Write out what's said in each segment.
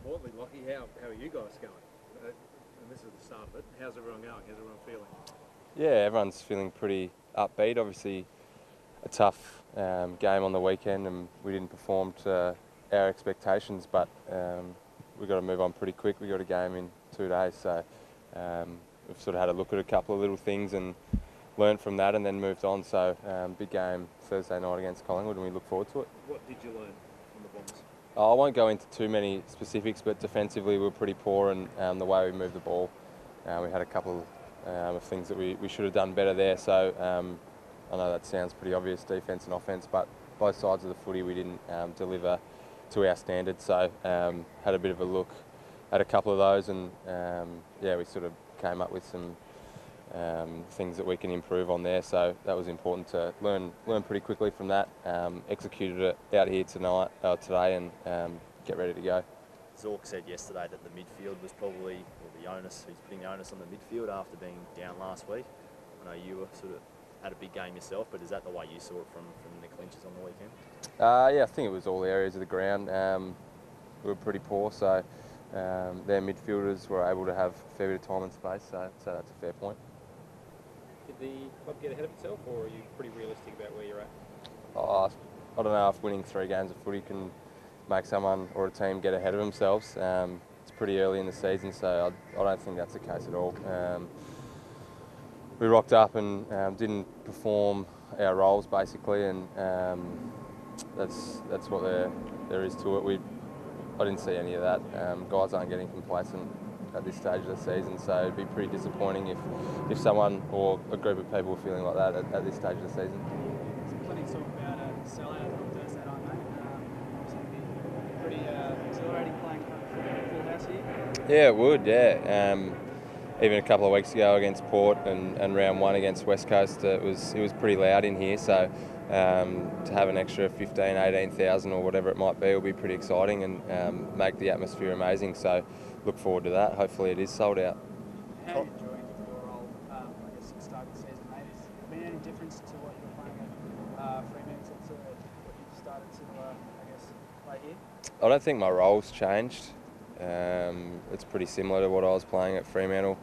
importantly, Lachie, how are you guys going? And this is the start of it. How's everyone going? How's everyone feeling? Yeah, everyone's feeling pretty upbeat. Obviously, a tough game on the weekend, and we didn't perform to our expectations. But we've got to move on pretty quick. We got a game in 2 days, so we've sort of had a look at a couple of little things and learned from that, and then moved on. So big game Thursday night against Collingwood, and we look forward to it. What did you learn from the Bombers? I won't go into too many specifics, but defensively we were pretty poor, and the way we moved the ball, we had a couple of things that we should have done better there. So I know that sounds pretty obvious, defence and offence, but both sides of the footy we didn't deliver to our standards. So had a bit of a look at a couple of those, and yeah, we sort of came up with some things that we can improve on there. So that was important to learn pretty quickly from that. Executed it out here today, and get ready to go. Zork said yesterday that the midfield was probably, or the onus, he's putting the onus on the midfield after being down last week. I know you were sort of had a big game yourself, but is that the way you saw it from the clinches on the weekend? Yeah, I think it was all areas of the ground. We were pretty poor, so their midfielders were able to have a fair bit of time and space, so that's a fair point. Did the club get ahead of itself, or are you pretty realistic about where you're at? I don't know if winning 3 games of footy can make someone or a team get ahead of themselves. It's pretty early in the season, so I don't think that's the case at all. We rocked up and didn't perform our roles basically, and that's what there is to it. I didn't see any of that. Guys aren't getting complacent at this stage of the season, so it'd be pretty disappointing if someone or a group of people were feeling like that at this stage of the season. There's plenty of talk about a sellout on Thursday night, mate. It's going to be pretty exhilarating playing full house here. Yeah, it would. Yeah, even a couple of weeks ago against Port and round 1 against West Coast, it was pretty loud in here. So to have an extra 15,000, 18,000 or whatever it might be will be pretty exciting and make the atmosphere amazing. So look forward to that. Hopefully it is sold out. How are you enjoying your role, I guess, at the start of the season, mate? Has there been any difference to what you were playing at Fremantle to what you've started to, I guess, play here? I don't think my role's changed. It's pretty similar to what I was playing at Fremantle.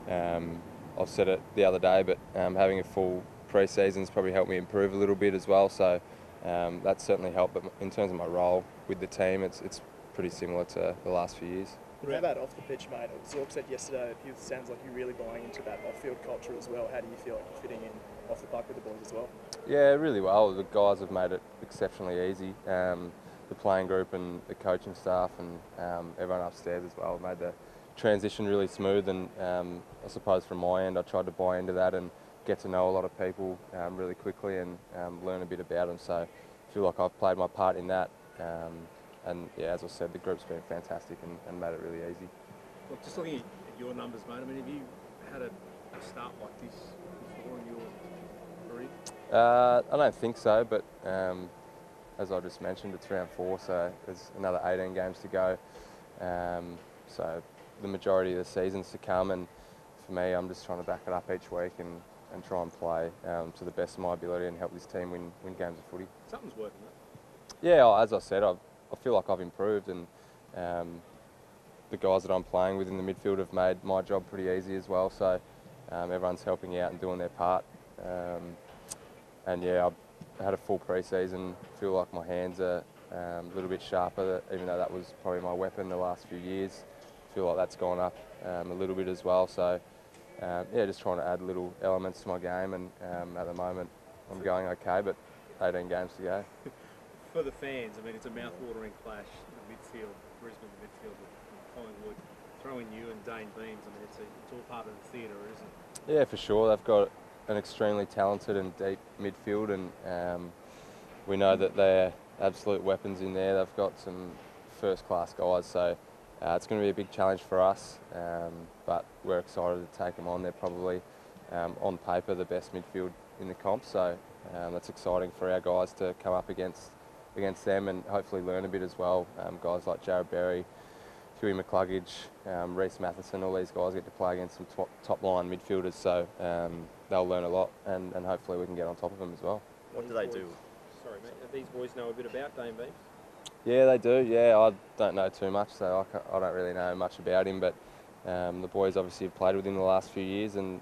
I've said it the other day, but having a full pre-season's probably helped me improve a little bit as well. So that's certainly helped. But in terms of my role with the team, it's pretty similar to the last few years. How about off the pitch, mate? Zork said yesterday that it sounds like you're really buying into that off-field culture as well. How do you feel like you're fitting in off the puck with the boys as well? Yeah, really well. The guys have made it exceptionally easy. The playing group and the coaching staff and everyone upstairs as well made the transition really smooth, and I suppose from my end I tried to buy into that and get to know a lot of people really quickly and learn a bit about them. So I feel like I've played my part in that. And yeah, as I said, the group's been fantastic and made it really easy. Look, just looking at your numbers, mate, I mean, have you had a start like this before in your career? I don't think so, but as I just mentioned, it's round 4, so there's another 18 games to go. So the majority of the season's to come, and for me, I'm just trying to back it up each week and try and play to the best of my ability and help this team win games of footy. Something's working, mate. Yeah, as I said, I feel like I've improved, and the guys that I'm playing with in the midfield have made my job pretty easy as well. So everyone's helping out and doing their part. And yeah, I had a full pre-season. Feel like my hands are a little bit sharper, even though that was probably my weapon the last few years. Feel like that's gone up a little bit as well. So yeah, just trying to add little elements to my game, and at the moment I'm going okay, but 18 games to go. For the fans, I mean, it's a mouth-watering clash, the midfield, Brisbane midfield with Collingwood. Throwing you and Dane Beams, I mean, it's all part of the theatre, isn't it? Yeah, for sure. They've got an extremely talented and deep midfield, and we know that they're absolute weapons in there. They've got some first-class guys, so it's going to be a big challenge for us, but we're excited to take them on. They're probably, on paper, the best midfield in the comp, so that's exciting for our guys to come up against them and hopefully learn a bit as well. Guys like Jared Berry, Huey McCluggage, Reece Matheson, all these guys get to play against some top line midfielders, so they'll learn a lot, and hopefully we can get on top of them as well. What do they do? Sorry, mate. These boys know a bit about Dane Beams? Yeah, they do. Yeah, I don't know too much, so I don't really know much about him. But the boys obviously have played with him the last few years, and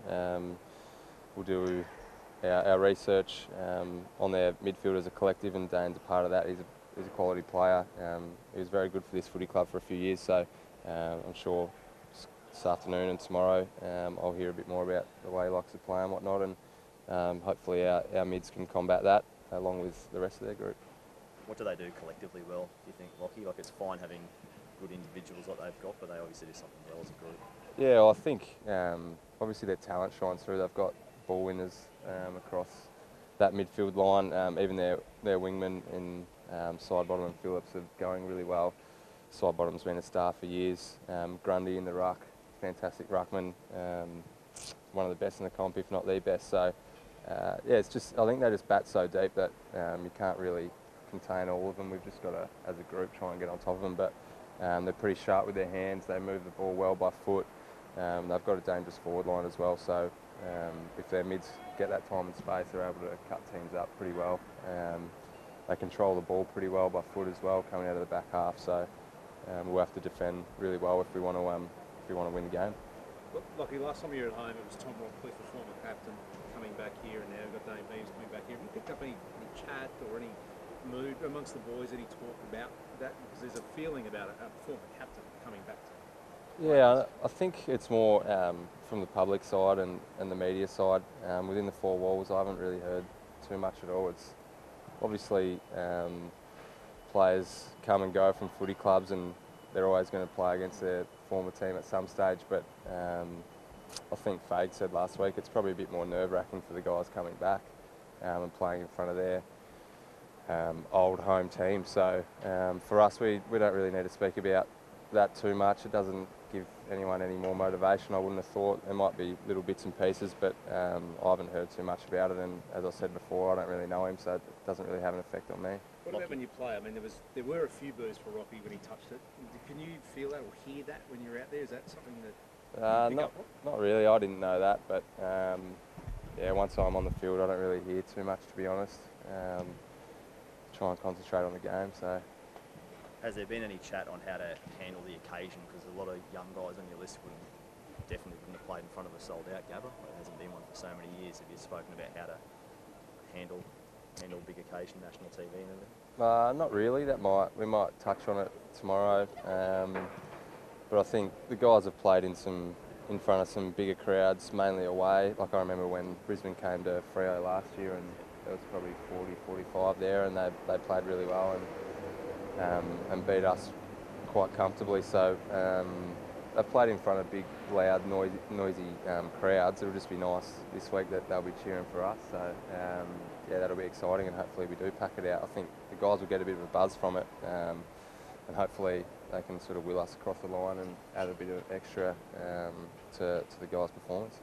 we'll do our research on their midfield as a collective, and Dane's a part of that. He's a quality player. He was very good for this footy club for a few years, so I'm sure this afternoon and tomorrow I'll hear a bit more about the way he likes to play and whatnot, and hopefully our mids can combat that along with the rest of their group. What do they do collectively well, do you think, Lachie? Like, it's fine having good individuals like they've got, but they obviously do something well as a group. Yeah, well, I think obviously their talent shines through. They've got ball winners across that midfield line. Even their wingmen in Sidebottom and Phillips are going really well. Sidebottom's been a star for years. Grundy in the ruck, fantastic ruckman, one of the best in the comp, if not the best. So yeah, it's just, I think they just bat so deep that you can't really contain all of them. We've just got to, as a group, try and get on top of them. But they're pretty sharp with their hands. They move the ball well by foot. They've got a dangerous forward line as well. So if their mids get that time and space, they're able to cut teams up pretty well. They control the ball pretty well by foot as well, coming out of the back half. So we'll have to defend really well if we want to win the game. Lachie, last time you were at home, it was Tom Rockcliffe, the former captain, coming back here, and now we've got Dane Beams coming back here. Have you picked up any chat or any mood amongst the boys that he talked about that? Because there's a feeling about a former captain coming back to. Yeah, I think it's more from the public side and the media side. Within the four walls, I haven't really heard too much at all. It's obviously players come and go from footy clubs, and they're always going to play against their former team at some stage. But I think Fag said last week it's probably a bit more nerve-wracking for the guys coming back and playing in front of their old home team. So for us, we don't really need to speak about that too much. It doesn't give anyone any more motivation, I wouldn't have thought. There might be little bits and pieces, but I haven't heard too much about it, and as I said before, I don't really know him, so it doesn't really have an effect on me. What about when you play? I mean, there were a few boos for Rocky when he touched it. Can you feel that or hear that when you're out there? Is that something that you pick up on? Not really. I didn't know that, but yeah, once I'm on the field, I don't really hear too much, to be honest. Try and concentrate on the game. So, has there been any chat on how to handle the occasion? Because a lot of young guys on your list definitely wouldn't have played in front of a sold-out Gabba. It hasn't been one for so many years. Have you spoken about how to handle big occasion, national TV and everything? Not really. We might touch on it tomorrow. But I think the guys have played in front of some bigger crowds, mainly away. Like I remember when Brisbane came to Freo last year, and there was probably 40, 45 there, and they played really well and beat us quite comfortably. So they've played in front of big, loud, noisy crowds. It'll just be nice this week that they'll be cheering for us. So yeah, that'll be exciting, and hopefully we do pack it out. I think the guys will get a bit of a buzz from it, and hopefully they can sort of will us across the line and add a bit of extra to the guys' performance.